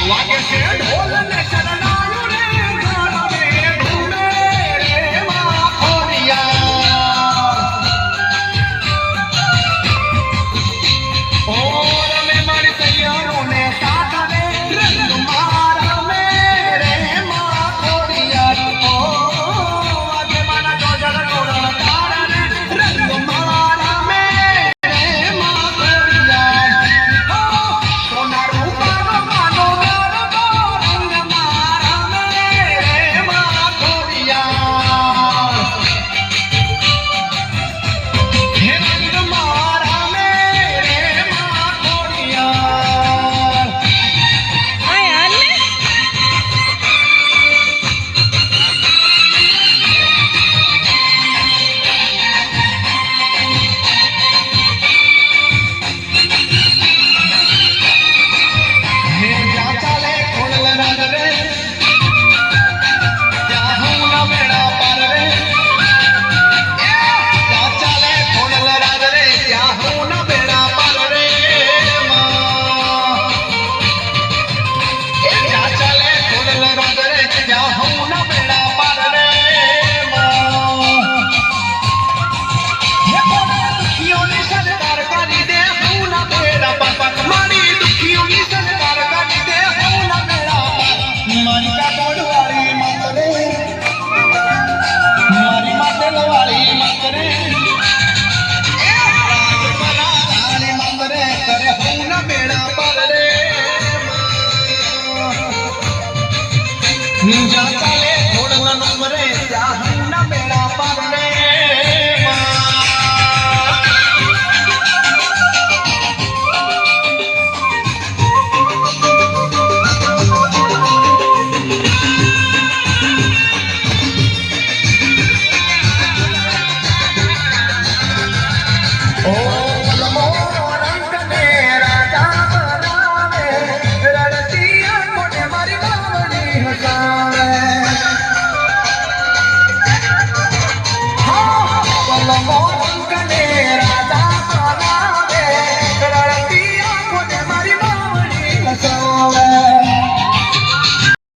વાગે છે ઢોલ ને શરણાયું રે ગાળવે ધૂમે રે માં ખોડિયા ઓ રમે મારી તૈયારો ને સાથ રે રંગ મારા મે રે માં ખોડિયા ઓ વાગે મારા જોજર કોડા તારા રે રંગ મારા મે રે માં ખોડિયા સોના રૂપા માનો રંગ મારા મે રે માં ખોડિયા હે રંગ મારા મે રે માં ખોડિયા હે જા ચાલે ખોડલ રાગ રે ત્યાં હું ના બેડા પાર રે જા ચાલે ખોડલ રાગ રે ત્યાં હું ના બેડા પાર રે માં જા ચાલે ખોડલ રાગ રે ત્યાં હું ના બેડા પાર રે માં હે કોના દુખીઓની સરકાર કરી દે હું ના બેડા પાર મારી દુખીઓની સરકાર કરી દે હું ના બેડા પાર મારી કાકોડ વાળી માતરે મારી માતેલ વાળી માતરે રાજપરા વાળી માતરે કરે હું ના બેડા પાર રે જા ચાલે ખોડલ નંબરે ત્યાં હું ના બેડા પાર રે ઓ પલમો રંગ ને રાજા બનાવે રડતી આંખોને મારી બાવળી હસાવે પલમો રંગ ને રાજા બનાવે